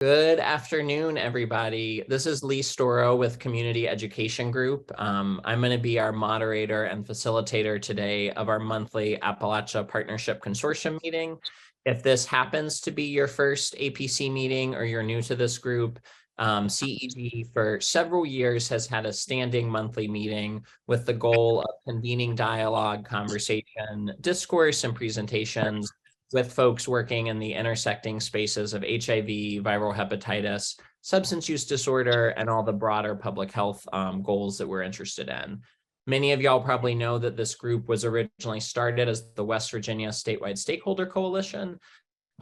Good afternoon, everybody. This is Lee Storo with Community Education Group. I'm going to be our moderator and facilitator today of our monthly Appalachia Partnership Consortium meeting. If this happens to be your first APC meeting or you're new to this group, CEG for several years has had a standing monthly meeting with the goal of convening dialogue, conversation, discourse, and presentations with folks working in the intersecting spaces of HIV, viral hepatitis, substance use disorder, and all the broader public health goals that we're interested in. Many of y'all probably know that this group was originally started as the West Virginia Statewide Stakeholder Coalition.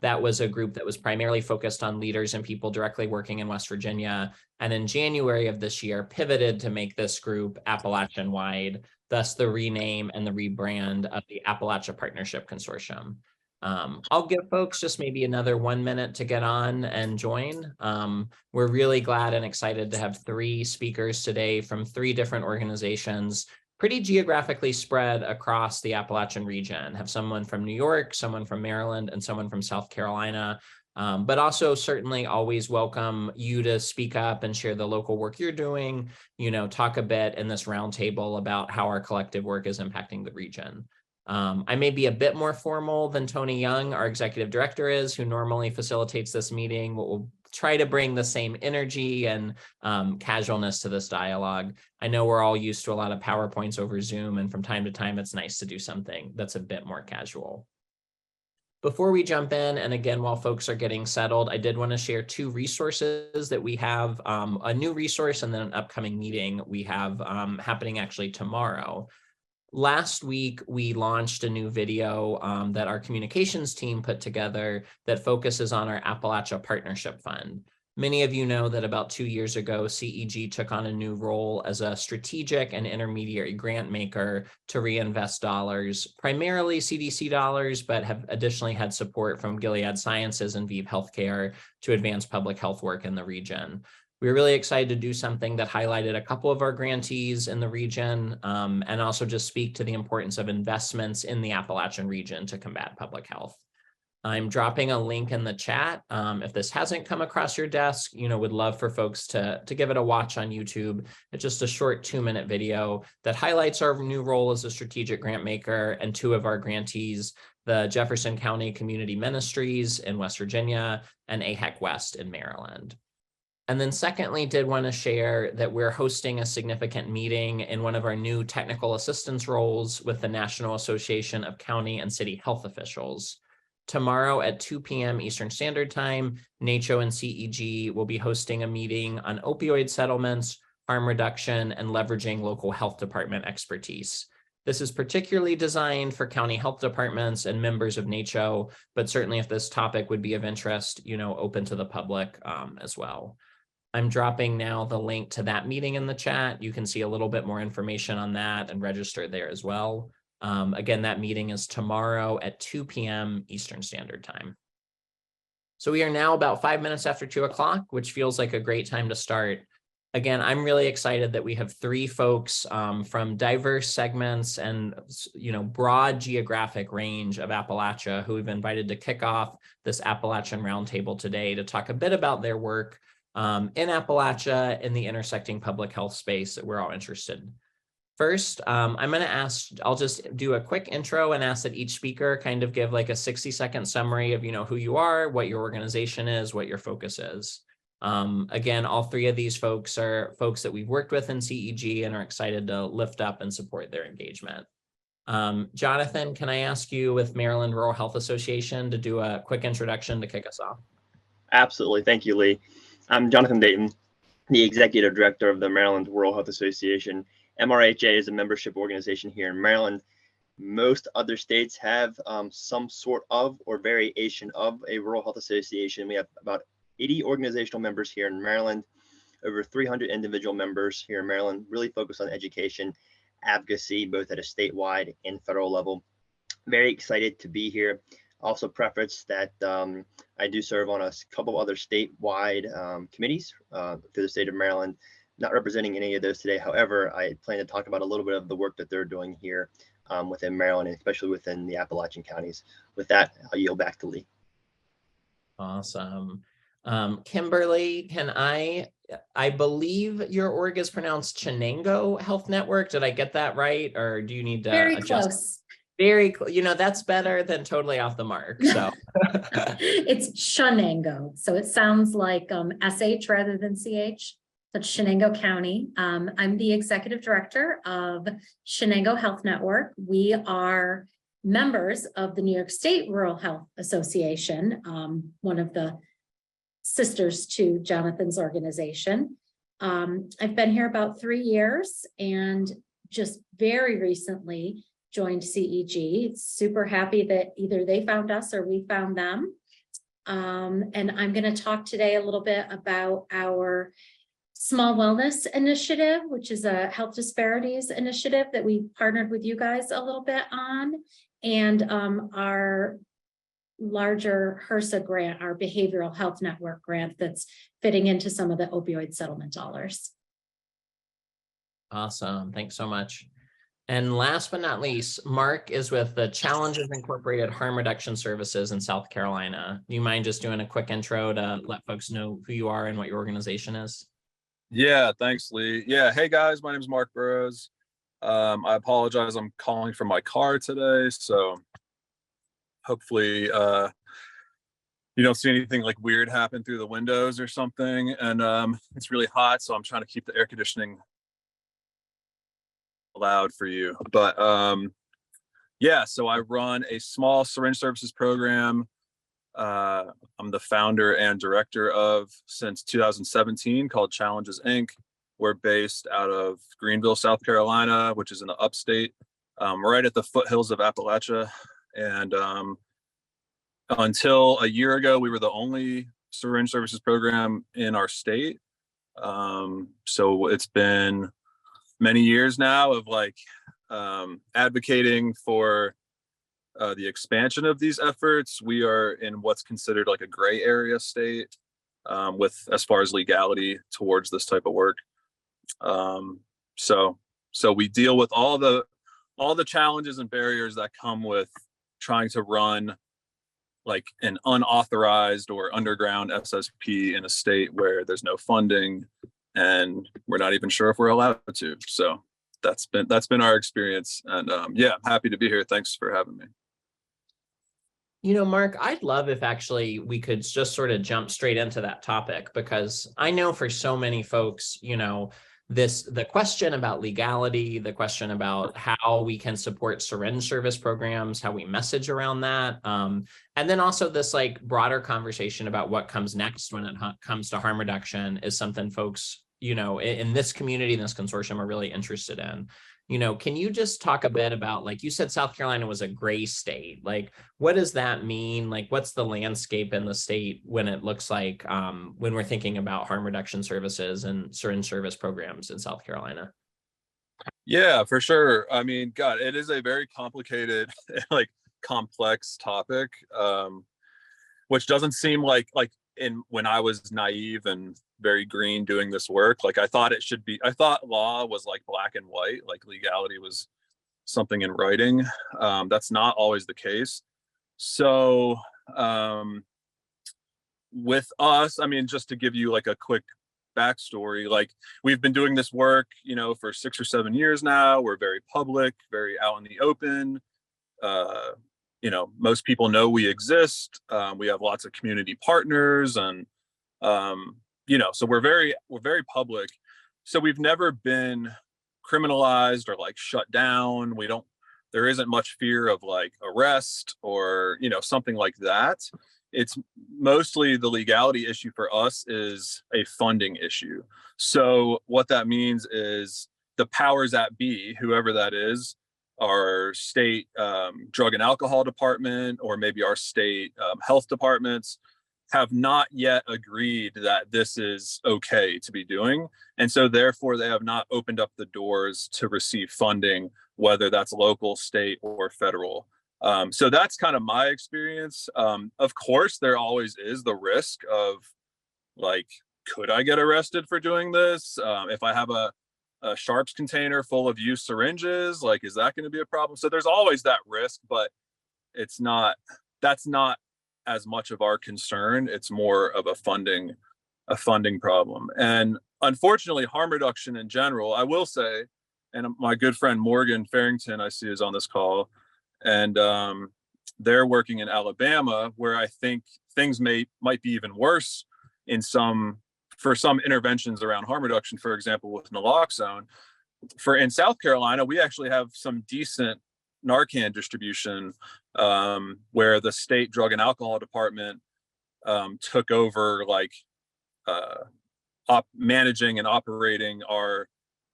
That was a group that was primarily focused on leaders and people directly working in West Virginia. And in January of this year, pivoted to make this group Appalachian wide, thus the rename and the rebrand of the Appalachia Partnership Consortium. I'll give folks just maybe another 1 minute to get on and join. We're really glad and excited to have 3 speakers today from 3 different organizations, pretty geographically spread across the Appalachian region. Have someone from New York, someone from Maryland, and someone from South Carolina. But also certainly always welcome you to speak up and share the local work you're doing, talk a bit in this roundtable about how our collective work is impacting the region. I may be a bit more formal than Tony Young, our executive director is, who normally facilitates this meeting. We'll try to bring the same energy and casualness to this dialogue. I know we're all used to a lot of PowerPoints over Zoom, and from time to time, it's nice to do something that's a bit more casual. Before we jump in, and again, while folks are getting settled, I did want to share 2 resources that we have, a new resource and then an upcoming meeting we have happening actually tomorrow. Last week, we launched a new video that our communications team put together that focuses on our Appalachia Partnership Fund. Many of you know that about 2 years ago, CEG took on a new role as a strategic and intermediary grant maker to reinvest dollars, primarily CDC dollars, but have additionally had support from Gilead Sciences and ViiV Healthcare to advance public health work in the region. We were really excited to do something that highlighted a couple of our grantees in the region and also just speak to the importance of investments in the Appalachian region to combat public health. I'm dropping a link in the chat. If this hasn't come across your desk, would love for folks to give it a watch on YouTube. It's just a short 2-minute video that highlights our new role as a strategic grant maker and 2 of our grantees, the Jefferson County Community Ministries in West Virginia and AHEC West in Maryland. And then secondly, did want to share that we're hosting a significant meeting in one of our new technical assistance roles with the National Association of County and City Health Officials. Tomorrow at 2 p.m. Eastern Standard Time, NACCHO and CEG will be hosting a meeting on opioid settlements, harm reduction, and leveraging local health department expertise. This is particularly designed for county health departments and members of NACCHO, but certainly if this topic would be of interest, open to the public as well. I'm dropping now the link to that meeting in the chat. You can see a little bit more information on that and register there as well. Again, that meeting is tomorrow at 2 p.m. Eastern Standard Time. So we are now about 5 minutes after 2 o'clock, which feels like a great time to start. Again, I'm really excited that we have 3 folks from diverse segments and broad geographic range of Appalachia who we've invited to kick off this Appalachian Roundtable today to talk a bit about their work in Appalachia in the intersecting public health space that we're all interested in. First, I'm going to I'll just do a quick intro and ask that each speaker kind of give like a 60-second summary of, who you are, what your organization is, what your focus is. Again, all 3 of these folks are folks that we've worked with in CEG and are excited to lift up and support their engagement. Jonathan, can I ask you with Maryland Rural Health Association to do a quick introduction to kick us off? Absolutely. Thank you, Lee. I'm Jonathan Dayton, the Executive Director of the Maryland Rural Health Association. MRHA is a membership organization here in Maryland. Most other states have some sort of or variation of a rural health association. We have about 80 organizational members here in Maryland, over 300 individual members here in Maryland, really focused on education, advocacy, both at a statewide and federal level. Very excited to be here. Also preface that I do serve on a couple of other statewide committees through the state of Maryland, not representing any of those today. However, I plan to talk about a little bit of the work that they're doing here within Maryland, and especially within the Appalachian counties. With that, I'll yield back to Lee. Awesome. Kimberly, I believe your org is pronounced Chenango Health Network. Did I get that right? Or do you need to Very adjust? close. That's better than totally off the mark. So It's Chenango. So it sounds like SH rather than CH. That's Chenango County. I'm the executive director of Chenango Health Network. We are members of the New York State Rural Health Association, one of the sisters to Jonathan's organization. I've been here about 3 years and just very recently joined CEG. Super happy that either they found us or we found them. And I'm going to talk today a little bit about our Small Wellness Initiative, which is a health disparities initiative that we partnered with you guys a little bit on, and our larger HRSA grant, our Behavioral Health Network grant that's fitting into some of the opioid settlement dollars. awesome. Thanks so much. And last but not least, Marc is with the Challenges Incorporated Harm Reduction Services in South Carolina. Do you mind just doing a quick intro to let folks know who you are and what your organization is? Yeah, thanks, Lee. Yeah, hey guys, my name is Marc Burrows. I apologize, I'm calling from my car today, so hopefully you don't see anything like weird happen through the windows or something. And it's really hot, so I'm trying to keep the air conditioning loud for you. But yeah, so I run a small syringe services program. I'm the founder and director of since 2017, called Challenges Inc. We're based out of Greenville, South Carolina, which is in the upstate, right at the foothills of Appalachia. And until a year ago, we were the only syringe services program in our state. So it's been many years now of advocating for the expansion of these efforts. We are in what's considered like a gray area state with as far as legality towards this type of work. So we deal with all the challenges and barriers that come with trying to run like an unauthorized or underground SSP in a state where there's no funding and we're not even sure if we're allowed to. So that's been our experience. And yeah, I'm happy to be here. Thanks for having me. Marc, I'd love if actually we could just sort of jump straight into that topic, because I know for so many folks, the question about legality, the question about how we can support syringe service programs, how we message around that. And then also this like broader conversation about what comes next when it comes to harm reduction is something folks, in this community, in this consortium are really interested in. Can you just talk a bit about, like you said, South Carolina was a gray state. Like, what does that mean? Like, what's the landscape in the state when it looks like when we're thinking about harm reduction services and syringe service programs in South Carolina? Yeah, for sure. I mean, God, it is a very complicated, like complex topic, which doesn't seem like when I was naive and very green doing this work, like I thought law was like black and white, like legality was something in writing. That's not always the case. So with us, I mean, just to give you like a quick backstory, like we've been doing this work, for 6 or 7 years now. We're very public, very out in the open. Most people know we exist. We have lots of community partners, and so we're very public. So we've never been criminalized or like shut down. There isn't much fear of like arrest or, something like that. It's mostly the legality issue for us is a funding issue. So what that means is the powers that be, whoever that is, our state drug and alcohol department, or maybe our state health departments, have not yet agreed that this is okay to be doing. And so therefore they have not opened up the doors to receive funding, whether that's local, state, or federal. So that's kind of my experience. Of course, there always is the risk of like, could I get arrested for doing this? If I have a sharps container full of used syringes, like, is that going to be a problem? So there's always that risk, but that's not as much of our concern. It's more of a funding problem. And unfortunately, harm reduction in general, I will say, and my good friend Morgan Farrington, I see, is on this call, and they're working in Alabama, where I think things might be even worse for some interventions around harm reduction, for example, with naloxone. In South Carolina, we actually have some decent Narcan distribution, where the state drug and alcohol department took over managing and operating our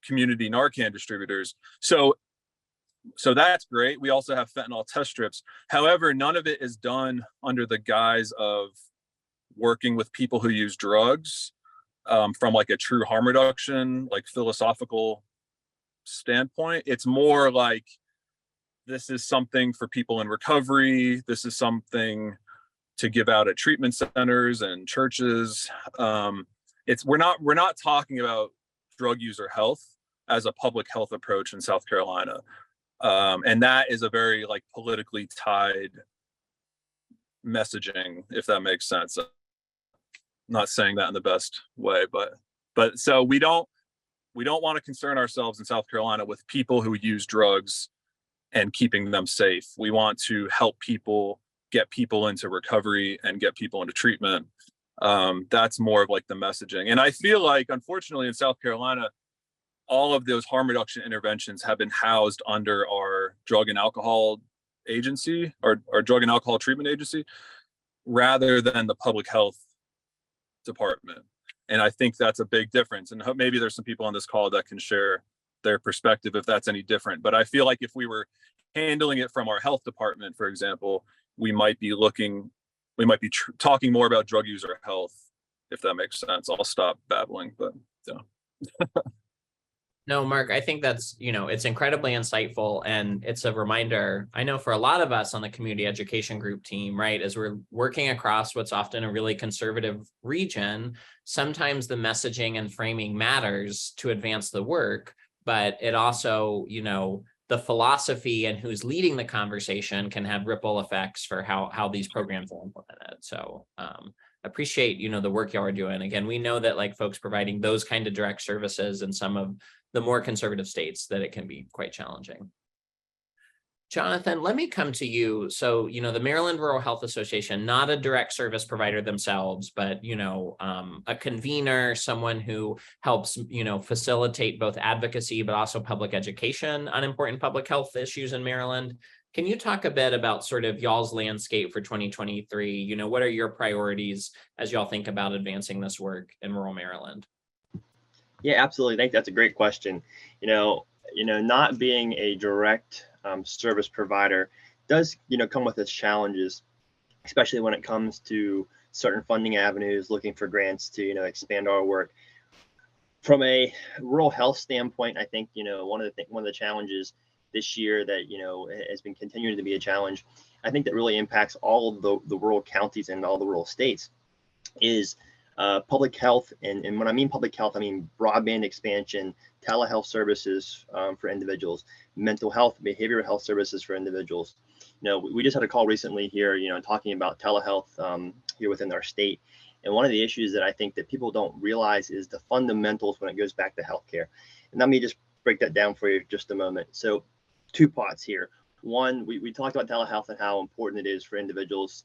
community Narcan distributors. So that's great. We also have fentanyl test strips. However, none of it is done under the guise of working with people who use drugs, from like a true harm reduction, like philosophical standpoint. It's more like, this is something for people in recovery. This is something to give out at treatment centers and churches. We're not talking about drug user health as a public health approach in South Carolina. And that is a very like politically tied messaging, if that makes sense. I'm not saying that in the best way, but so we don't want to concern ourselves in South Carolina with people who use drugs and keeping them safe. We want to help people, get people into recovery and get people into treatment. That's more of like the messaging. And I feel like, unfortunately, in South Carolina, all of those harm reduction interventions have been housed under our drug and alcohol agency, or drug and alcohol treatment agency, rather than the public health department. And I think that's a big difference. And maybe there's some people on this call that can share their perspective if that's any different. But I feel like if we were handling it from our health department, for example, we might be talking more about drug user health, if that makes sense. I'll stop babbling, but yeah. No, Marc, I think that's, it's incredibly insightful, and it's a reminder, I know for a lot of us on the community education group team, right, as we're working across what's often a really conservative region, sometimes the messaging and framing matters to advance the work, but it also, the philosophy and who's leading the conversation can have ripple effects for how these programs are implemented. So appreciate, the work y'all are doing. Again, we know that like folks providing those kind of direct services in some of the more conservative states, that it can be quite challenging. Jonathan, let me come to you. So, the Maryland Rural Health Association, not a direct service provider themselves, but, a convener, someone who helps, facilitate both advocacy, but also public education on important public health issues in Maryland. Can you talk a bit about sort of y'all's landscape for 2023? What are your priorities as y'all think about advancing this work in rural Maryland? Yeah, absolutely. I think that's a great question. Not being a direct service provider does, come with its challenges, especially when it comes to certain funding avenues, looking for grants to, expand our work. From a rural health standpoint, I think, one of the challenges this year that, has been continuing to be a challenge, I think that really impacts all of the rural counties and all the rural states is public health. And when I mean public health, I mean broadband expansion, telehealth services for individuals, mental health, behavioral health services for individuals. We just had a call recently here, talking about telehealth here within our state. And one of the issues that I think that people don't realize is the fundamentals when it goes back to healthcare. And let me just break that down for you just a moment. So 2 parts here. One, we talked about telehealth and how important it is for individuals,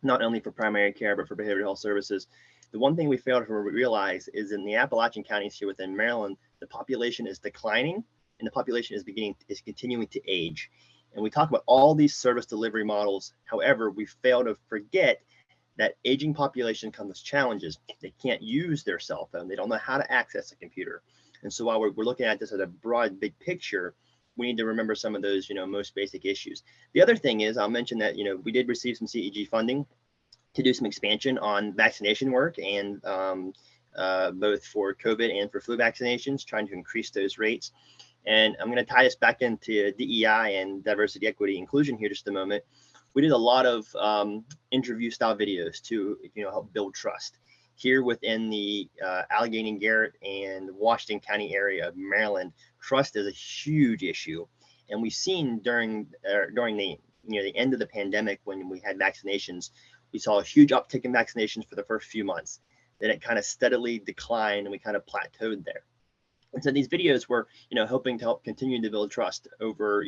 not only for primary care, but for behavioral health services. The one thing we failed to realize is in the Appalachian counties here within Maryland, the population is declining and the population is continuing to age. And we talk about all these service delivery models. However, we fail to forget that aging population comes with challenges. They can't use their cell phone. They don't know how to access a computer. And so while we're looking at this as a broad, big picture, we need to remember some of those, most basic issues. The other thing is, I'll mention that, we did receive some CEG funding to do some expansion on vaccination work, and both for COVID and for flu vaccinations, trying to increase those rates. And I'm going to tie this back into DEI and diversity, equity, inclusion here just a moment. We did a lot of interview style videos to help build trust here within the Allegheny, Garrett, and Washington County area of Maryland. Trust is a huge issue, and we've seen during the end of the pandemic, when we had vaccinations, we saw a huge uptick in vaccinations for the first few months. Then it kind of steadily declined and we kind of plateaued there. And so these videos were, hoping to help continue to build trust over,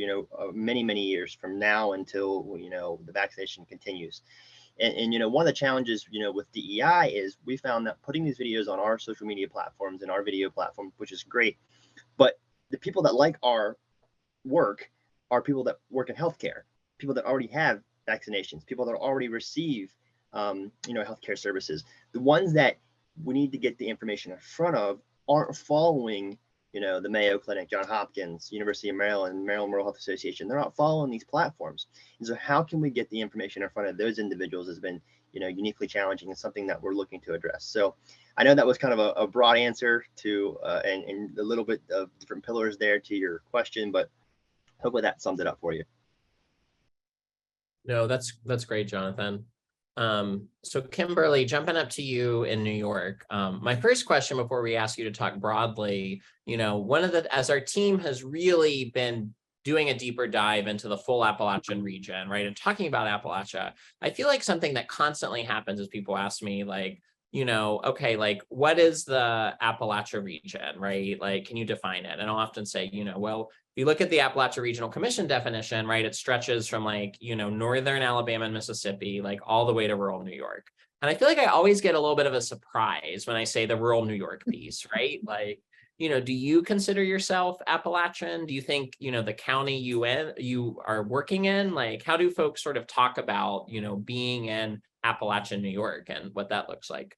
many, many years from now until, the vaccination continues. And one of the challenges, with DEI is we found that putting these videos on our social media platforms and our video platform, which is great, but the people that like our work are people that work in healthcare, people that already have vaccinations, people that already receive, healthcare services. The ones that we need to get the information in front of aren't following, the Mayo Clinic, Johns Hopkins, University of Maryland, Maryland Rural Health Association. They're not following these platforms. And so how can we get the information in front of those individuals has been, uniquely challenging and something that we're looking to address. So I know that was kind of a broad answer to, and a little bit of different pillars there to your question, but hopefully that sums it up for you. No, that's great, Jonathan. So Kimberly, jumping up to you in New York, my first question before we ask you to talk broadly, as our team has really been doing a deeper dive into the full Appalachian region, right, and talking about Appalachia, I feel like something that constantly happens is people ask me like, okay, like what is the Appalachia region, right? Like, can you define it? And I'll often say, well, if you look at the Appalachia Regional Commission definition, right, it stretches from like, northern Alabama and Mississippi, like all the way to rural New York. And I feel like I always get a little bit of a surprise when I say the rural New York piece, right? Like, do you consider yourself Appalachian? Do you think, the county you are working in, like, how do folks sort of talk about, being in Appalachian New York and what that looks like?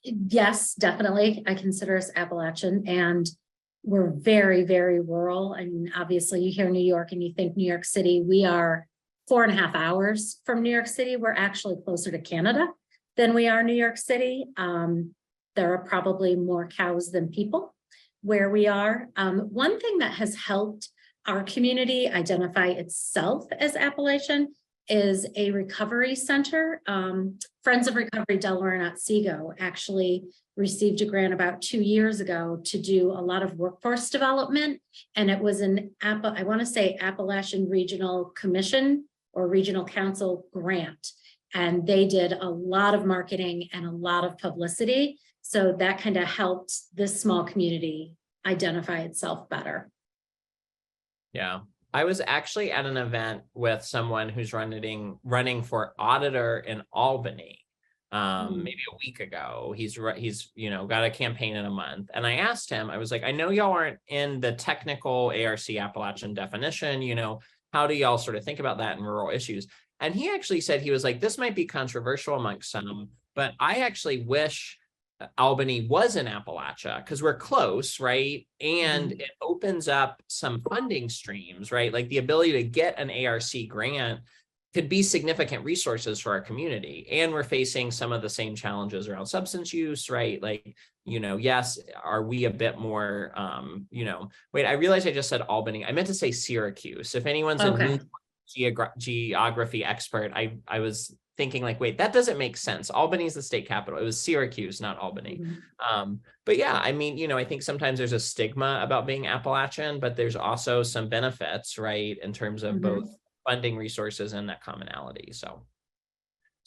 Yes, definitely. I consider us Appalachian, and we're very, very rural. I mean, obviously you hear New York and you think New York City. We are 4.5 hours from New York City. We're actually closer to Canada than we are New York City. There are probably more cows than people where we are. One thing that has helped our community identify itself as Appalachian is a recovery center. Friends of Recovery Delaware and Otsego actually received a grant about 2 years ago to do a lot of workforce development. And it was an I want to say Appalachian Regional Commission or Regional Council grant. And they did a lot of marketing and a lot of publicity. So that kind of helped this small community identify itself better. Yeah. I was actually at an event with someone who's running for auditor in Albany, maybe a week ago. He's got a campaign in a month. And I asked him, I was like, I know y'all aren't in the technical ARC Appalachian definition, how do y'all sort of think about that in rural issues? And he actually said, he was like, this might be controversial amongst some, but I actually wish Albany was in Appalachia because we're close, right? And it opens up some funding streams, right? Like the ability to get an ARC grant could be significant resources for our community. And we're facing some of the same challenges around substance use, right? Like, yes, are we a bit more, wait, I realized I just said Albany. I meant to say Syracuse. If anyone's a new geography expert, I was thinking like, wait, that doesn't make sense. Albany is the state capital. It was Syracuse, not Albany. But yeah, I mean, I think sometimes there's a stigma about being Appalachian, but there's also some benefits, right? In terms of both funding resources and that commonality. So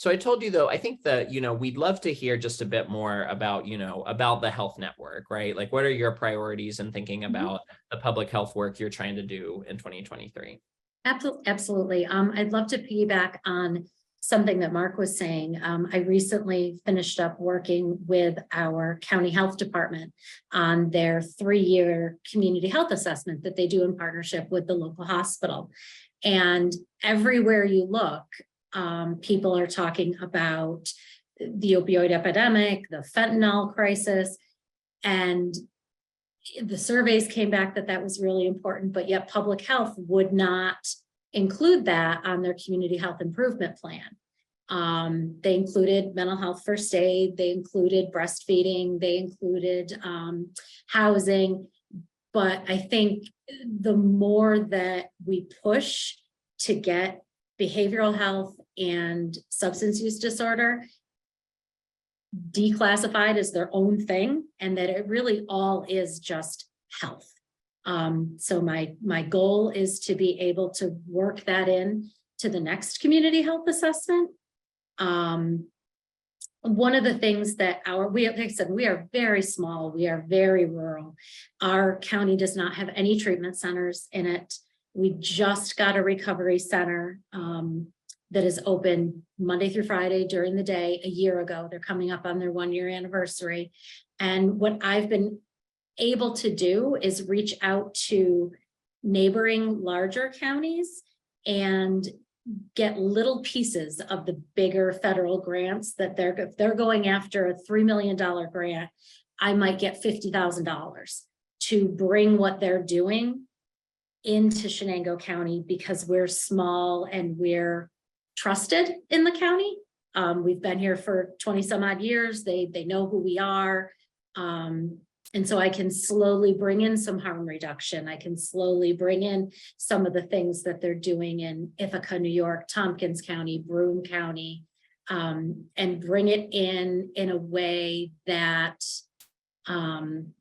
I told you though, I think that, we'd love to hear just a bit more about, about the health network, right? Like what are your priorities in thinking about the public health work you're trying to do in 2023? Absolutely. I'd love to piggyback on something that Marc was saying. I recently finished up working with our county health department on their 3-year community health assessment that they do in partnership with the local hospital. And everywhere you look, people are talking about the opioid epidemic, the fentanyl crisis, and the surveys came back that was really important, but yet public health would not include that on their community health improvement plan. They included mental health first aid, they included breastfeeding, they included housing. But I think the more that we push to get behavioral health and substance use disorder declassified as their own thing, and that it really all is just health. So my goal is to be able to work that in to the next community health assessment. One of the things that like I said, we are very small, we are very rural. Our county does not have any treatment centers in it. We just got a recovery center that is open Monday through Friday during the day a year ago. They're coming up on their 1-year anniversary. And what I've been able to do is reach out to neighboring larger counties and get little pieces of the bigger federal grants that if they're going after a $3 million grant, I might get $50,000 to bring what they're doing into Chenango County, because we're small and we're trusted in the county. We've been here for 20 some odd years. They know who we are. And so I can slowly bring in some harm reduction. I can slowly bring in some of the things that they're doing in Ithaca, New York, Tompkins County, Broome County, and bring it in a way that I'm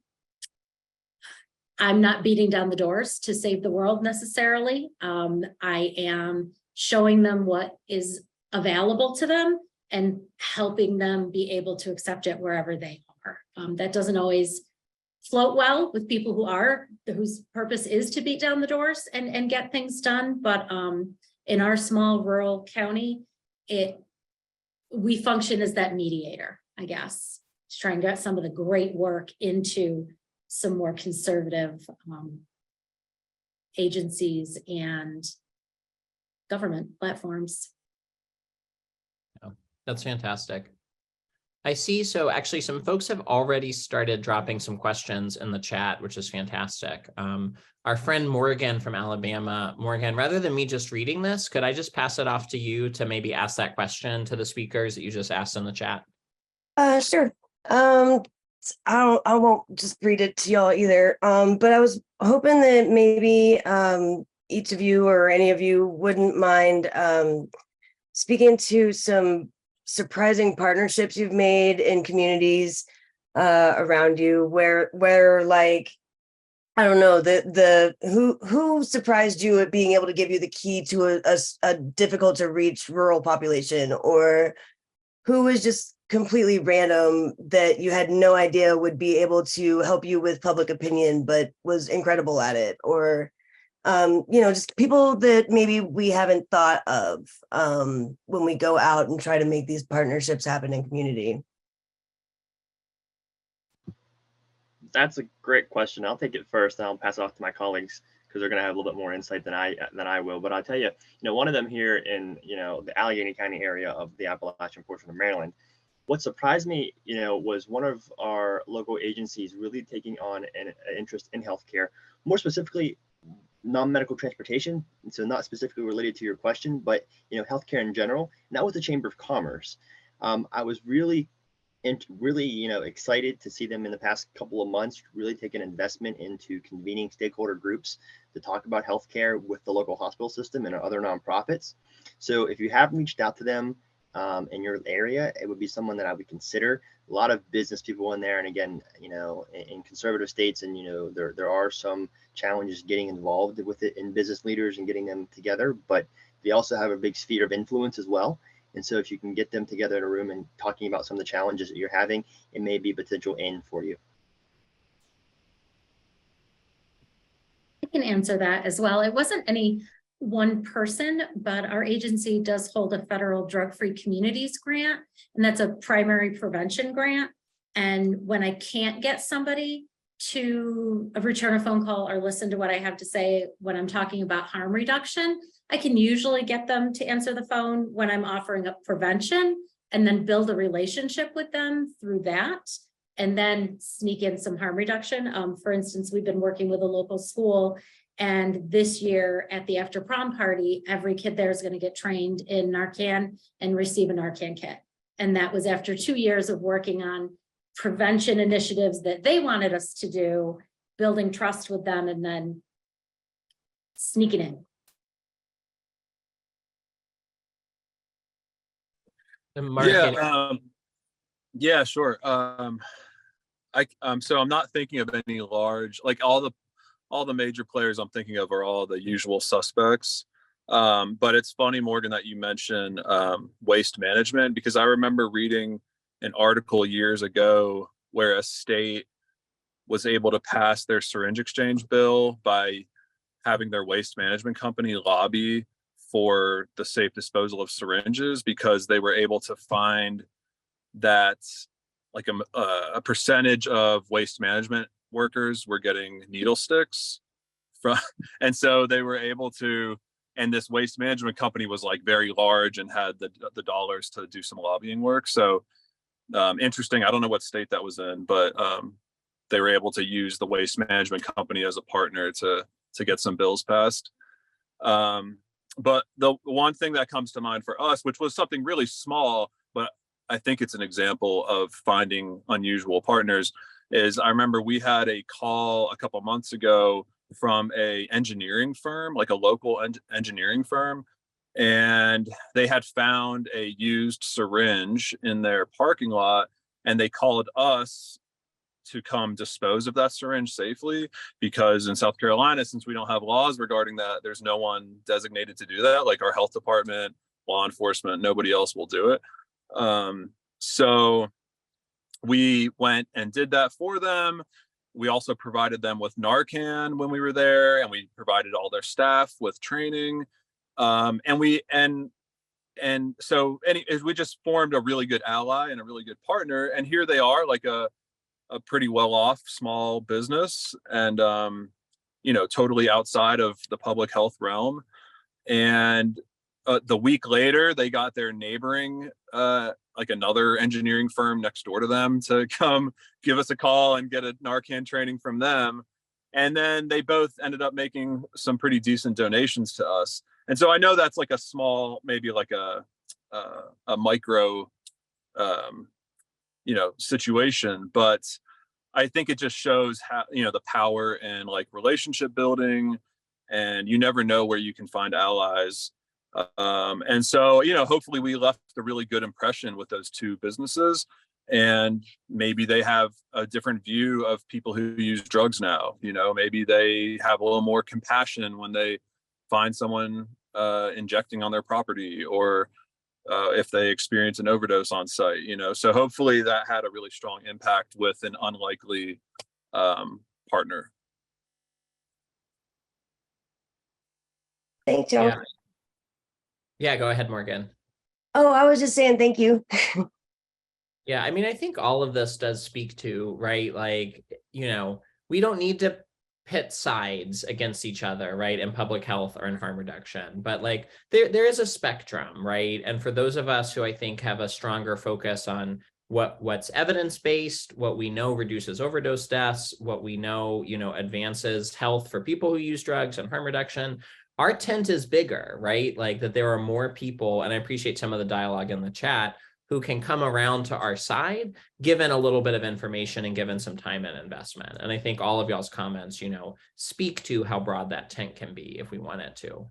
not beating down the doors to save the world necessarily. I am showing them what is available to them and helping them be able to accept it wherever they are. That doesn't always float well with people whose purpose is to beat down the doors and get things done. But in our small rural county, we function as that mediator, I guess, to try and get some of the great work into some more conservative agencies and government platforms. Oh, that's fantastic. I see. So actually some folks have already started dropping some questions in the chat, which is fantastic. Our friend Morgan from Alabama, Morgan, rather than me just reading this, could I just pass it off to you to maybe ask that question to the speakers that you just asked in the chat? Sure. I won't just read it to y'all either. But I was hoping that maybe each of you or any of you wouldn't mind speaking to some surprising partnerships you've made in communities around you where like, I don't know, who surprised you at being able to give you the key to a difficult to reach rural population, or who was just completely random that you had no idea would be able to help you with public opinion but was incredible at it, or just people that maybe we haven't thought of when we go out and try to make these partnerships happen in community? That's a great question. I'll take it first, and I'll pass it off to my colleagues because they're going to have a little bit more insight than I will. But I'll tell you, one of them here in the Allegheny County area of the Appalachian portion of Maryland. What surprised me, was one of our local agencies really taking on an interest in healthcare, more specifically non-medical transportation, and so not specifically related to your question, but healthcare in general. And that was the Chamber of Commerce. I was really excited to see them in the past couple of months really take an investment into convening stakeholder groups to talk about healthcare with the local hospital system and other nonprofits. So if you haven't reached out to them in your area, it would be someone that I would consider. A lot of business people in there, and again, in conservative states, and there are some challenges getting involved with it in business leaders and getting them together, but they also have a big sphere of influence as well. And so if you can get them together in a room and talking about some of the challenges that you're having, it may be a potential in for you. I can answer that as well. It wasn't any one person, but our agency does hold a federal drug-free communities grant, and that's a primary prevention grant. And when I can't get somebody to return a phone call or listen to what I have to say when I'm talking about harm reduction, I can usually get them to answer the phone when I'm offering up prevention, and then build a relationship with them through that, and then sneak in some harm reduction. For instance, we've been working with a local school, and this year at the after prom party, every kid there is going to get trained in Narcan and receive a Narcan kit. And that was after 2 years of working on prevention initiatives that they wanted us to do, building trust with them, and then sneaking in. Mark, yeah, sure. So I'm not thinking of any large, like all the major players I'm thinking of are all the usual suspects. But it's funny, Morgan, that you mentioned waste management, because I remember reading an article years ago where a state was able to pass their syringe exchange bill by having their waste management company lobby for the safe disposal of syringes, because they were able to find that like a percentage of waste management workers were getting needle sticks from, and so they were able to, and this waste management company was like very large and had the dollars to do some lobbying work. So interesting. I don't know what state that was in, but they were able to use the waste management company as a partner to get some bills passed. But the one thing that comes to mind for us, which was something really small, but I think it's an example of finding unusual partners, is I remember we had a call a couple months ago from a engineering firm, like a local engineering firm, and they had found a used syringe in their parking lot, and they called us to come dispose of that syringe safely, because in South Carolina, since we don't have laws regarding that, there's no one designated to do that, like our health department, law enforcement, nobody else will do it. So we went and did that for them. We also provided them with Narcan when we were there, and we provided all their staff with training. And we just formed a really good ally and a really good partner. And here they are, like a pretty well-off small business, and totally outside of the public health realm. And the week later, they got their neighboring, like another engineering firm next door to them, to come give us a call and get a Narcan training from them. And then they both ended up making some pretty decent donations to us. And so I know that's like a small, maybe like a micro, situation, but I think it just shows how, the power in like relationship building, and you never know where you can find allies. And so, hopefully we left a really good impression with those two businesses, and maybe they have a different view of people who use drugs now. Maybe they have a little more compassion when they find someone injecting on their property, or if they experience an overdose on site, so hopefully that had a really strong impact with an unlikely partner. Thanks, y'all. Yeah, go ahead, Morgan. Oh, I was just saying thank you. Yeah, I mean, I think all of this does speak to, right? Like, we don't need to pit sides against each other, right, in public health or in harm reduction, but like there is a spectrum, right? And for those of us who I think have a stronger focus on what's evidence-based, what we know reduces overdose deaths, what we know, advances health for people who use drugs and harm reduction, our tent is bigger, right? Like that there are more people, and I appreciate some of the dialogue in the chat, who can come around to our side, given a little bit of information and given some time and investment. And I think all of y'all's comments, speak to how broad that tent can be if we want it to.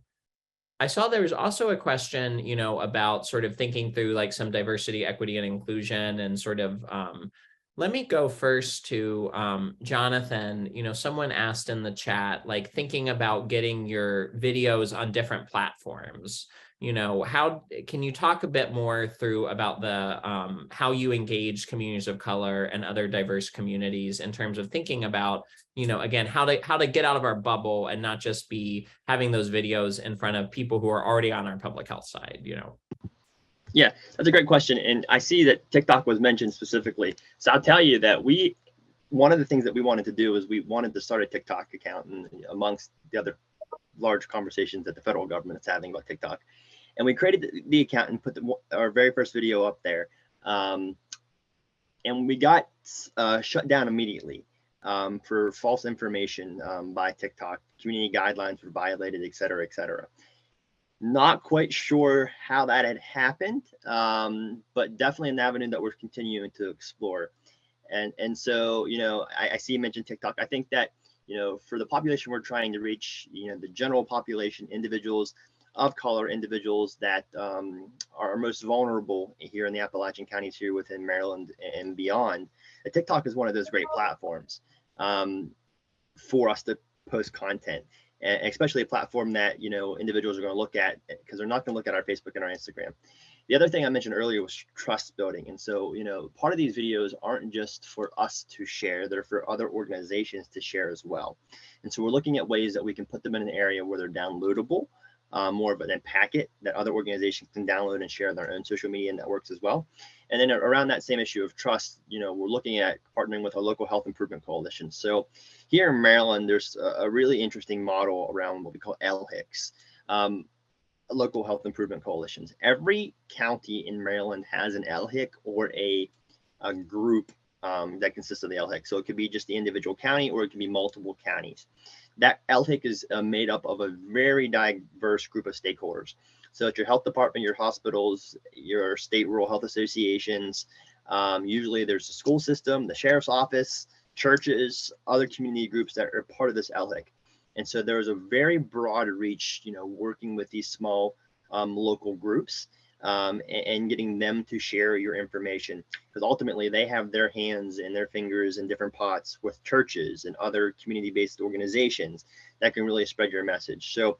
I saw there was also a question, about sort of thinking through like some diversity, equity, and inclusion, and sort of, let me go first to Jonathan. Someone asked in the chat, like thinking about getting your videos on different platforms. How can you talk a bit more through about the how you engage communities of color and other diverse communities in terms of thinking about, again, how to get out of our bubble and not just be having those videos in front of people who are already on our public health side, Yeah, that's a great question. And I see that TikTok was mentioned specifically. So I'll tell you that one of the things that we wanted to do is we wanted to start a TikTok account, and amongst the other large conversations that the federal government is having about TikTok. And we created the account and put our very first video up there. And we got shut down immediately for false information by TikTok. Community guidelines were violated, et cetera, et cetera. Not quite sure how that had happened, but definitely an avenue that we're continuing to explore. And so, I see you mentioned TikTok. I think that, for the population we're trying to reach, the general population, individuals of color, individuals that are most vulnerable here in the Appalachian counties here within Maryland and beyond, TikTok is one of those great platforms for us to post content. and especially a platform that, individuals are going to look at, because they're not going to look at our Facebook and our Instagram. The other thing I mentioned earlier was trust building. And so, part of these videos aren't just for us to share, they're for other organizations to share as well. And so we're looking at ways that we can put them in an area where they're downloadable, more of a packet that other organizations can download and share on their own social media networks as well. And then around that same issue of trust, we're looking at partnering with a local health improvement coalition. So here in Maryland, there's a really interesting model around what we call LHICs, local health improvement coalitions. Every county in Maryland has an LHIC or a group that consists of the LHIC. So it could be just the individual county, or it can be multiple counties. That LHIC is made up of a very diverse group of stakeholders. So it's your health department, your hospitals, your state rural health associations. Usually there's a school system, the sheriff's office, churches, other community groups that are part of this LHIC. And so there's a very broad reach, working with these small local groups and getting them to share your information, because ultimately they have their hands and their fingers in different pots with churches and other community-based organizations that can really spread your message. So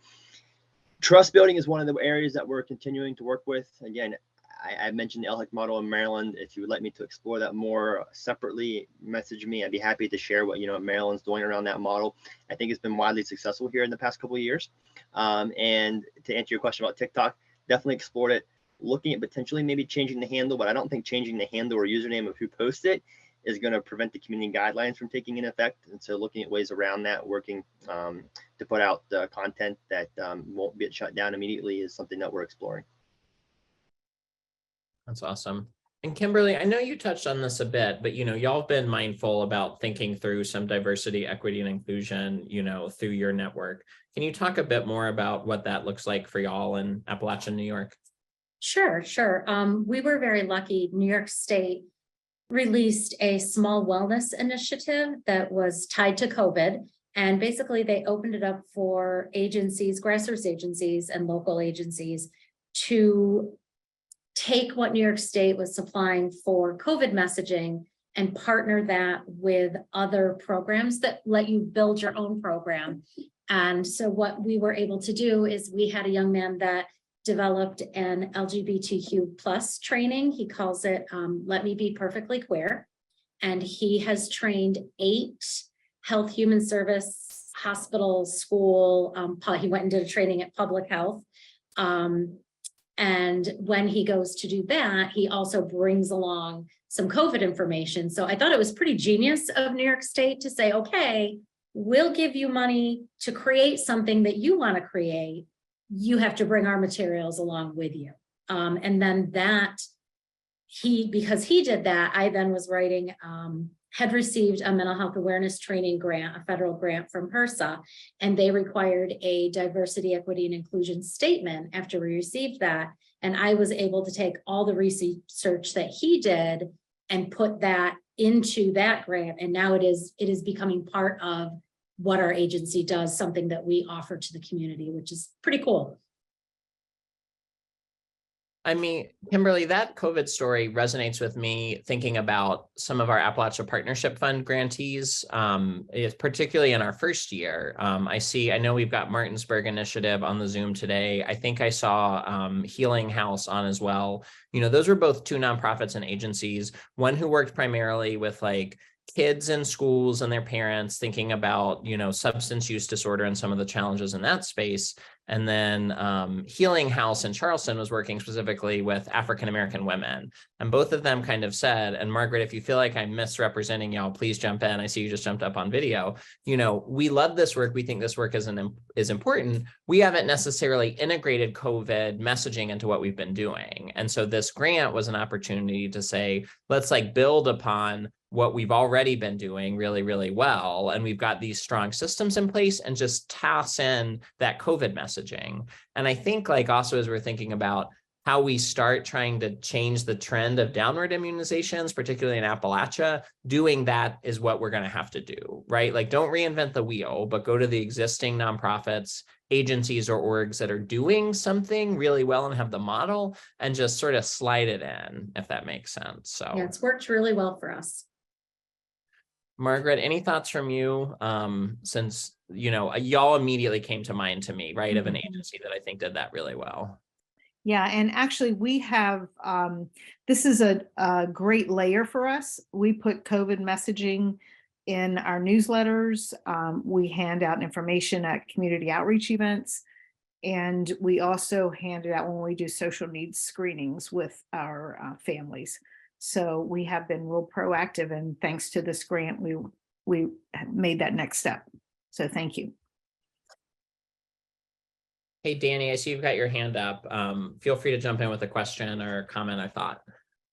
trust building is one of the areas that we're continuing to work with. Again, I mentioned the LHIC model in Maryland. If you would like me to explore that more separately, message me. I'd be happy to share what Maryland's doing around that model. I think it's been widely successful here in the past couple of years. And to answer your question about TikTok, definitely explored it. Looking at potentially maybe changing the handle, but I don't think changing the handle or username of who posts it is going to prevent the community guidelines from taking in effect. And so looking at ways around that, working to put out content that won't get shut down immediately is something that we're exploring. That's awesome. And Kimberly, I know you touched on this a bit, but y'all have been mindful about thinking through some diversity, equity, and inclusion, through your network. Can you talk a bit more about what that looks like for y'all in Appalachian, New York? Sure. We were very lucky. New York State released a small wellness initiative that was tied to COVID. And basically they opened it up for agencies, grassroots agencies and local agencies to take what New York State was supplying for COVID messaging and partner that with other programs that let you build your own program. And so what we were able to do is we had a young man that developed an LGBTQ plus training. He calls it Let Me Be Perfectly Queer. And he has trained 8 health, human service, hospital, school. He went and did a training at public health. And when he goes to do that, he also brings along some COVID information. So I thought it was pretty genius of New York State to say, okay, we'll give you money to create something that you want to create. You have to bring our materials along with you. And then because he did that, I then was writing, had received a mental health awareness training grant, a federal grant from HRSA, and they required a diversity, equity, and inclusion statement after we received that. And I was able to take all the research that he did and put that into that grant. And now it is becoming part of what our agency does, something that we offer to the community, which is pretty cool. I mean, Kimberly, that COVID story resonates with me thinking about some of our Appalachia Partnership Fund grantees, particularly in our first year. I know we've got Martinsburg Initiative on the Zoom today. I think I saw Healing House on as well. Those were both 2 nonprofits and agencies, one who worked primarily with kids in schools and their parents thinking about, substance use disorder and some of the challenges in that space. And then Healing House in Charleston was working specifically with African-American women. And both of them kind of said, and Margaret, if you feel like I'm misrepresenting y'all, please jump in. I see you just jumped up on video. We love this work. We think this work is important. We haven't necessarily integrated COVID messaging into what we've been doing. And so this grant was an opportunity to say, let's build upon what we've already been doing really, really well. And we've got these strong systems in place and just toss in that COVID messaging. And I think also as we're thinking about how we start trying to change the trend of downward immunizations, particularly in Appalachia, doing that is what we're going to have to do, right? Don't reinvent the wheel, but go to the existing nonprofits, agencies, or orgs that are doing something really well and have the model and just sort of slide it in, if that makes sense. So yeah, it's worked really well for us. Margaret, any thoughts from you? Since, you know, y'all immediately came to mind to me, right, of an agency that I think did that really well. Yeah, and actually we have, this is a great layer for us. We put COVID messaging in our newsletters. We hand out information at community outreach events. And we also hand it out when we do social needs screenings with our families. So we have been real proactive, and thanks to this grant, we made that next step. So thank you. Hey, Danny, I see you've got your hand up. Feel free to jump in with a question or comment or thought.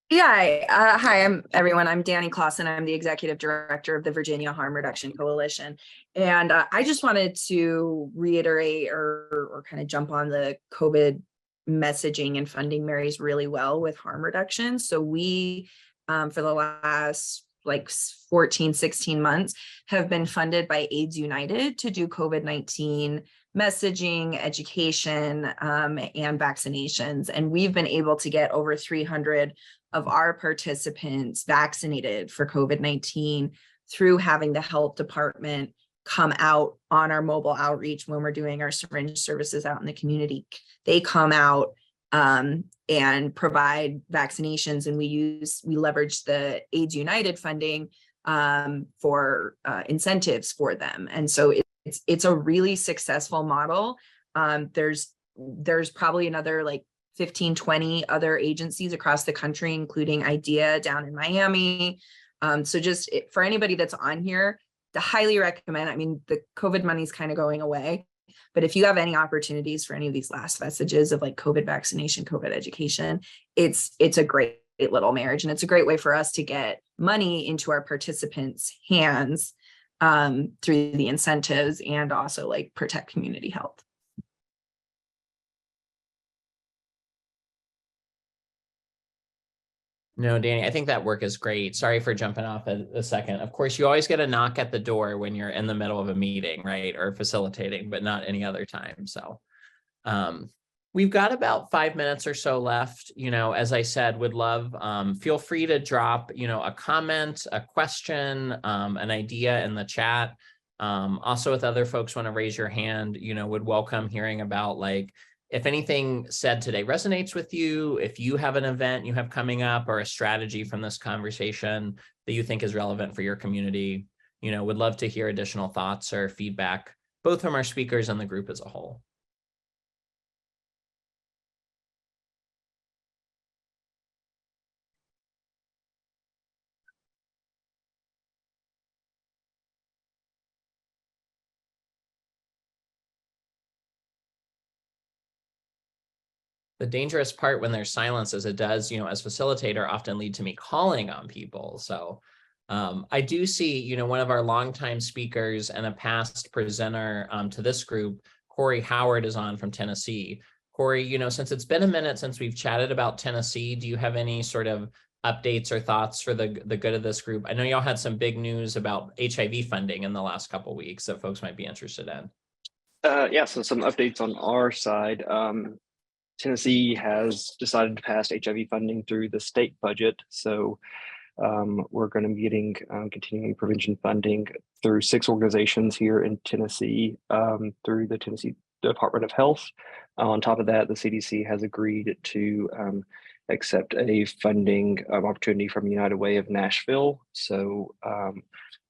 Yeah, hi, everyone. I'm Danny Clausen. I'm the executive director of the Virginia Harm Reduction Coalition. And I just wanted to reiterate or kind of jump on the COVID messaging and funding marries really well with harm reduction. So we, for the last like 14, 16 months, have been funded by AIDS United to do COVID-19 messaging, education, and vaccinations. And we've been able to get over 300 of our participants vaccinated for COVID-19 through having the health department come out on our mobile outreach when we're doing our syringe services out in the community. They come out and provide vaccinations, and we leverage the AIDS United funding for incentives for them. And so it's a really successful model. There's probably another like 15, 20 other agencies across the country, including IDEA down in Miami. So just for anybody that's on here, to highly recommend, I mean, the COVID money is kind of going away, but if you have any opportunities for any of these last vestiges of like COVID vaccination, COVID education, it's a great little marriage. And it's a great way for us to get money into our participants' hands through the incentives and also like protect community health. No, Danny, I think that work is great. Sorry for jumping off a second. Of course, you always get a knock at the door when you're in the middle of a meeting, right? Or facilitating, but not any other time. So we've got about 5 minutes or so left. You know, as I said, would love, feel free to drop, you know, a comment, a question, an idea in the chat. Also, if other folks want to raise your hand, you know, would welcome hearing about like, if anything said today resonates with you, if you have an event you have coming up or a strategy from this conversation that you think is relevant for your community, you know, would love to hear additional thoughts or feedback, both from our speakers and the group as a whole. The dangerous part when there's silence is it does, you know, as facilitator often lead to me calling on people. So I do see, you know, one of our longtime speakers and a past presenter to this group, Corey Howard, is on from Tennessee. Corey, you know, since it's been a minute since we've chatted about Tennessee, do you have any sort of updates or thoughts for the good of this group? I know y'all had some big news about HIV funding in the last couple of weeks that folks might be interested in. Yeah, so some updates on our side. Tennessee has decided to pass HIV funding through the state budget. So we're going to be getting continuing prevention funding through 6 organizations here in Tennessee through the Tennessee Department of Health. On top of that, the CDC has agreed to accept a funding opportunity from United Way of Nashville. So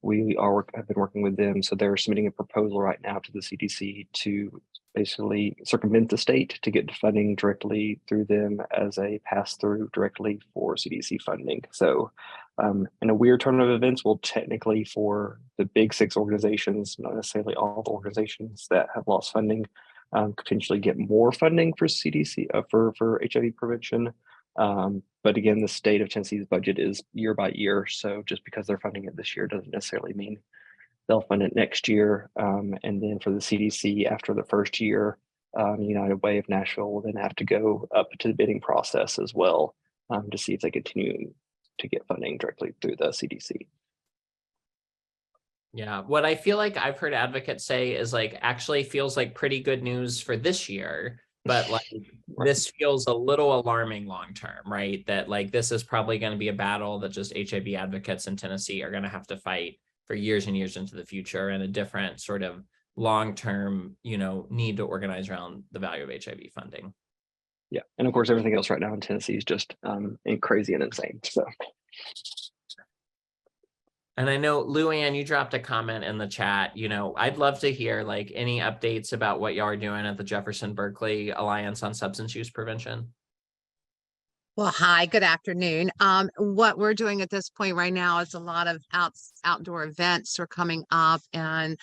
we have been working with them. So they're submitting a proposal right now to the CDC to basically circumvent the state to get funding directly through them as a pass-through directly for CDC funding. So in a weird turn of events, we'll technically, for the big 6 organizations, not necessarily all the organizations that have lost funding, potentially get more funding for CDC for HIV prevention. But again, the state of Tennessee's budget is year by year. So just because they're funding it this year doesn't necessarily mean they'll fund it next year. And then for the CDC, after the first year, United Way of Nashville will then have to go up to the bidding process as well to see if they continue to get funding directly through the CDC. Yeah, what I feel like I've heard advocates say is like actually feels like pretty good news for this year, but like this feels a little alarming long term, right? That like this is probably going to be a battle that just HIV advocates in Tennessee are going to have to fight for years and years into the future, and a different sort of long-term, need to organize around the value of HIV funding. Yeah, and of course, everything else right now in Tennessee is just crazy and insane. So. And I know, Luann, you dropped a comment in the chat. I'd love to hear like any updates about what y'all are doing at the Jefferson Berkeley Alliance on Substance Use Prevention. Well, hi, good afternoon. What we're doing at this point right now is a lot of outdoor events are coming up, and,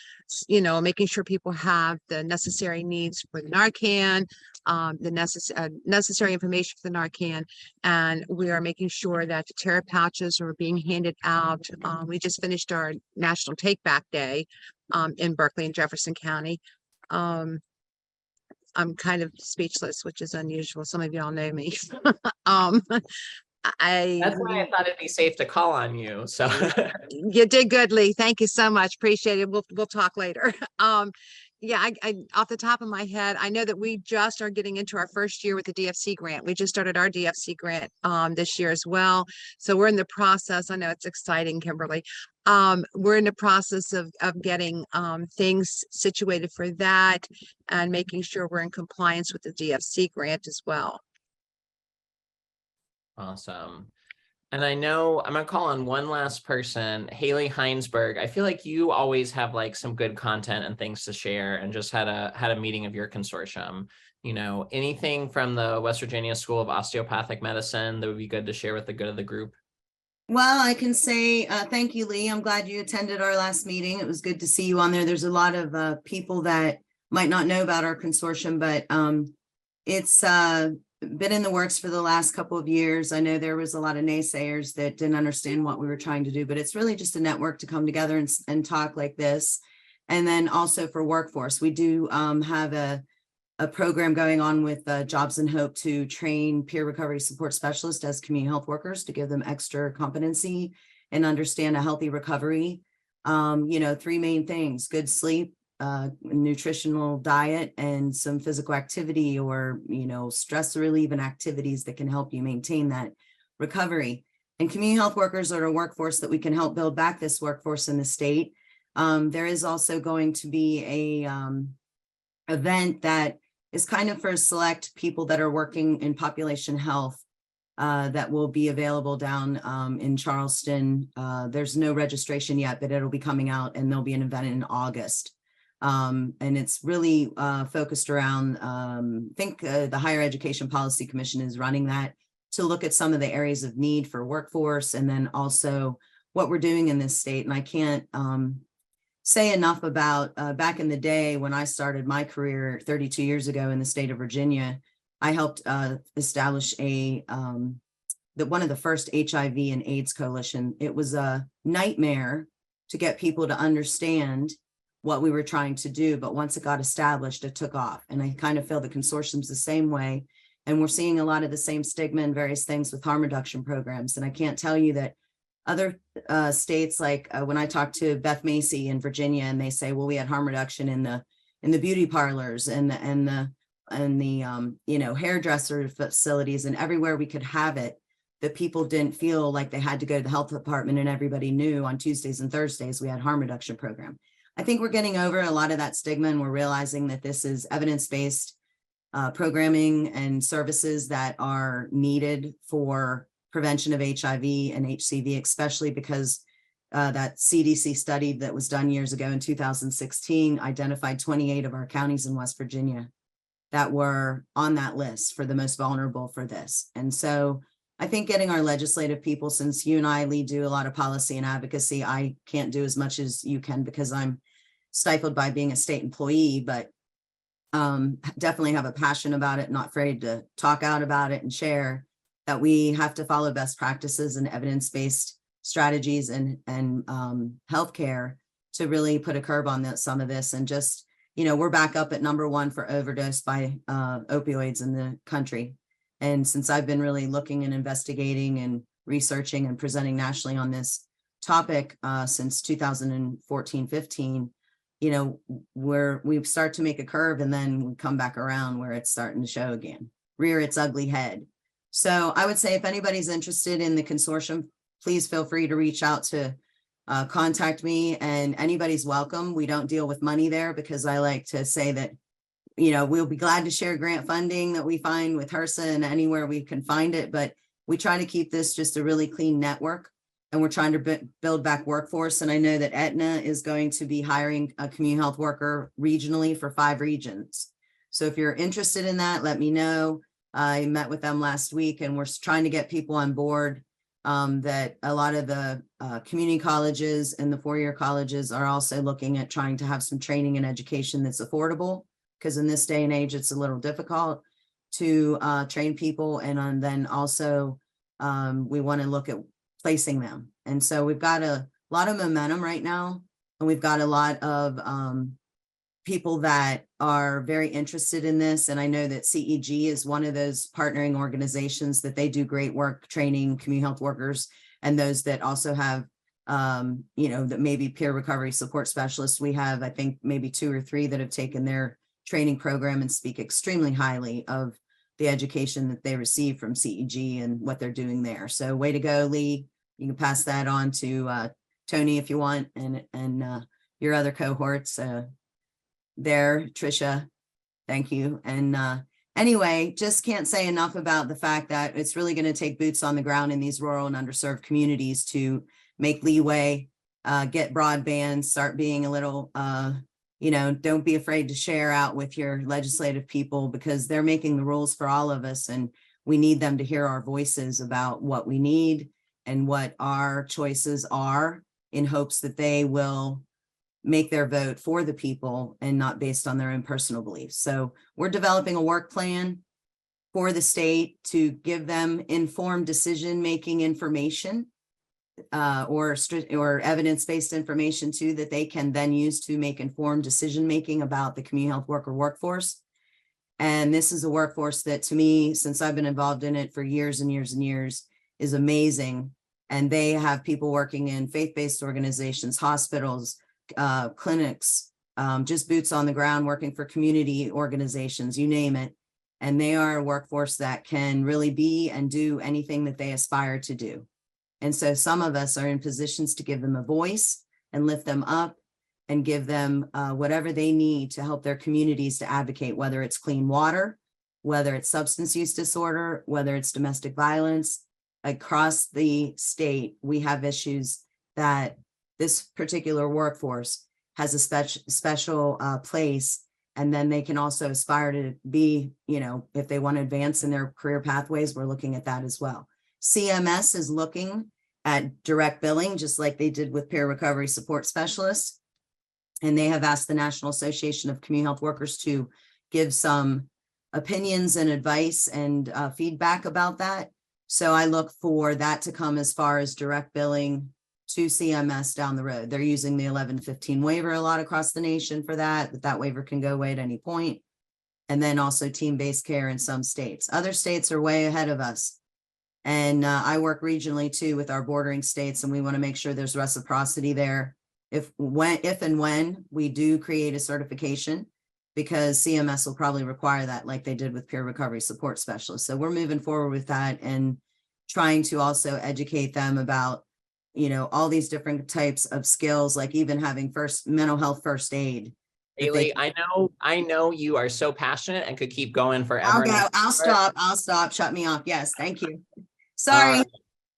making sure people have the necessary needs for the Narcan, the necessary information for the Narcan. And we are making sure that the terror pouches are being handed out. We just finished our National Take Back Day in Berkeley and Jefferson County. I'm kind of speechless, which is unusual. Some of y'all know me. That's why I thought it'd be safe to call on you. So you did good, Lee. Thank you so much. Appreciate it. We'll talk later. Yeah, I off the top of my head, I know that we just are getting into our first year with the DFC grant. We just started our DFC grant this year as well. So we're in the process. I know it's exciting, Kimberly. We're in the process of getting things situated for that and making sure we're in compliance with the DFC grant as well. Awesome. And I know I'm gonna call on one last person, Haley Heinsberg. I feel like you always have like some good content and things to share, and just had a meeting of your consortium. Anything from the West Virginia School of Osteopathic Medicine that would be good to share with the good of the group? Well, I can say thank you, Lee. I'm glad you attended our last meeting. It was good to see you on there. There's a lot of people that might not know about our consortium, but it's been in the works for the last couple of years. I know there was a lot of naysayers that didn't understand what we were trying to do, but it's really just a network to come together and talk like this. And then also for workforce, we do have a program going on with Jobs and Hope to train peer recovery support specialists as community health workers, to give them extra competency and understand a healthy recovery. Three main things: good sleep, nutritional diet, and some physical activity, or stress relieving activities that can help you maintain that recovery. And community health workers are a workforce that we can help build back this workforce in the state. There is also going to be a event that is kind of for select people that are working in population health that will be available down in Charleston. There's no registration yet, but it'll be coming out, and there'll be an event in August. And it's really focused around, I think the Higher Education Policy Commission is running that, to look at some of the areas of need for workforce, and then also what we're doing in this state. And I can't say enough about back in the day when I started my career 32 years ago in the state of Virginia. I helped establish one of the first HIV and AIDS coalition. It was a nightmare to get people to understand what we were trying to do, but once it got established, it took off. And I kind of feel the consortium's the same way. And we're seeing a lot of the same stigma and various things with harm reduction programs. And I can't tell you that other states, like when I talk to Beth Macy in Virginia, and they say, well, we had harm reduction in the beauty parlors and the hairdresser facilities, and everywhere we could have it, that people didn't feel like they had to go to the health department, and everybody knew on Tuesdays and Thursdays we had harm reduction program. I think we're getting over a lot of that stigma, and we're realizing that this is evidence-based programming and services that are needed for prevention of HIV and HCV, especially because that CDC study that was done years ago in 2016 identified 28 of our counties in West Virginia that were on that list for the most vulnerable for this. And so I think getting our legislative people, since you and I, Lee, do a lot of policy and advocacy, I can't do as much as you can because I'm stifled by being a state employee, but definitely have a passion about it, not afraid to talk out about it and share that we have to follow best practices and evidence-based strategies and healthcare to really put a curb on some of this. And just, we're back up at #1 for overdose by opioids in the country. And since I've been really looking and investigating and researching and presenting nationally on this topic since 2014-15, we start to make a curve, and then we come back around where it's starting to show again, rear its ugly head. So I would say if anybody's interested in the consortium, please feel free to reach out to contact me, and anybody's welcome. We don't deal with money there because I like to say that, you know, we'll be glad to share grant funding that we find with HRSA and anywhere we can find it, but we try to keep this just a really clean network, and we're trying to build back workforce. And I know that Aetna is going to be hiring a community health worker regionally for 5 regions. So if you're interested in that, let me know. I met with them last week, and we're trying to get people on board. That a lot of the community colleges and the 4-year colleges are also looking at trying to have some training and education that's affordable, because in this day and age, it's a little difficult to train people. And then also we want to look at placing them. And so we've got a lot of momentum right now, and we've got a lot of people that are very interested in this. And I know that CEG is one of those partnering organizations that they do great work training community health workers, and those that also have, you know, that maybe peer recovery support specialists. We have, I think, maybe 2 or 3 that have taken their training program and speak extremely highly of the education that they receive from CEG and what they're doing there. So way to go, Lee. You can pass that on to Tony if you want, and your other cohorts there, Trisha. Thank you. And anyway, just can't say enough about the fact that it's really going to take boots on the ground in these rural and underserved communities to make leeway, get broadband, start being a little, you know, don't be afraid to share out with your legislative people, because they're making the rules for all of us, and we need them to hear our voices about what we need and what our choices are, in hopes that they will make their vote for the people and not based on their own personal beliefs. So we're developing a work plan for the state to give them informed decision-making information, or evidence-based information too, that they can then use to make informed decision-making about the community health worker workforce. And this is a workforce that, to me, since I've been involved in it for years and years and years, is amazing. And they have people working in faith-based organizations, hospitals, clinics, just boots on the ground, working for community organizations, you name it. And they are a workforce that can really be and do anything that they aspire to do. And so some of us are in positions to give them a voice and lift them up and give them whatever they need to help their communities to advocate, whether it's clean water, whether it's substance use disorder, whether it's domestic violence. Across the state, we have issues that this particular workforce has a special place, and then they can also aspire to be, you know, if they want to advance in their career pathways, we're looking at that as well. CMS is looking at direct billing, just like they did with peer recovery support specialists. And they have asked the National Association of Community Health Workers to give some opinions and advice and feedback about that. So I look for that to come as far as direct billing to CMS down the road. They're using the 1115 waiver a lot across the nation for that, but that waiver can go away at any point. And then also team-based care in some states. Other states are way ahead of us. And I work regionally too with our bordering states, and we want to make sure there's reciprocity there. If and when we do create a certification, because CMS will probably require that, like they did with peer recovery support specialists. So we're moving forward with that and trying to also educate them about, you know, all these different types of skills, like even having mental health first aid. Haley, I know you are so passionate and could keep going forever. I'll stop. Shut me off. Yes, thank you. Sorry.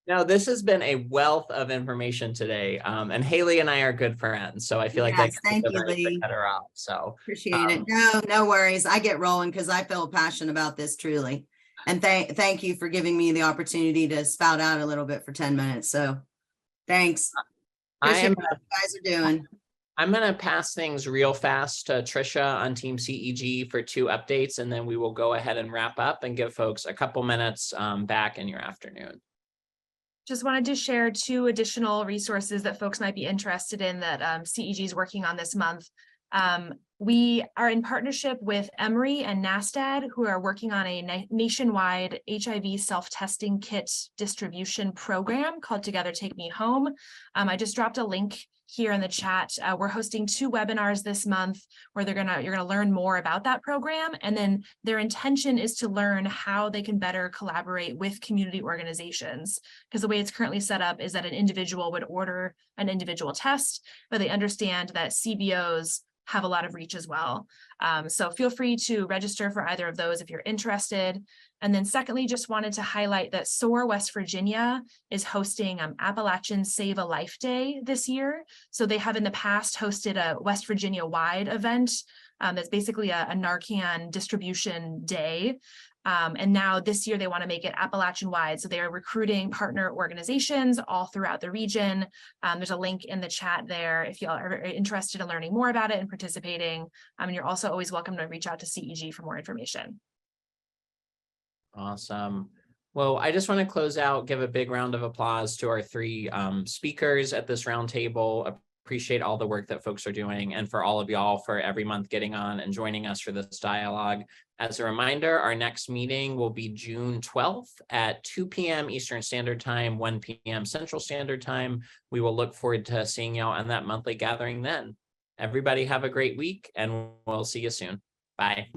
No, this has been a wealth of information today. And Haley and I are good friends. So I feel like Yes, that thank you, Lee. cut her off. So Appreciate it. No worries. I get rolling because I feel passionate about this truly. And thank you for giving me the opportunity to spout out a little bit for 10 minutes. So thanks. Appreciate what you guys are doing. I'm going to pass things real fast to Trisha on Team CEG for 2 updates, and then we will go ahead and wrap up and give folks a couple minutes back in your afternoon. Just wanted to share 2 additional resources that folks might be interested in that CEG is working on this month. We are in partnership with Emory and NASTAD, who are working on a nationwide HIV self-testing kit distribution program called Together Take Me Home. I just dropped a link here in the chat. We're hosting 2 webinars this month where you're gonna learn more about that program. And then their intention is to learn how they can better collaborate with community organizations. Because the way it's currently set up is that an individual would order an individual test, but they understand that CBOs have a lot of reach as well. So feel free to register for either of those if you're interested. And then secondly, just wanted to highlight that SOAR West Virginia is hosting Appalachian Save a Life Day this year. So they have in the past hosted a West Virginia wide event that's basically a Narcan distribution day. And now this year they want to make it Appalachian wide. So they are recruiting partner organizations all throughout the region. There's a link in the chat there if you are interested in learning more about it and participating. And you're also always welcome to reach out to CEG for more information. Awesome. Well, I just want to close out, give a big round of applause to our 3 speakers at this roundtable. Appreciate all the work that folks are doing, and for all of y'all for every month getting on and joining us for this dialogue. As a reminder, our next meeting will be June 12th at 2 p.m. Eastern Standard Time, 1 p.m. Central Standard Time. We will look forward to seeing y'all on that monthly gathering then. Everybody have a great week, and we'll see you soon. Bye.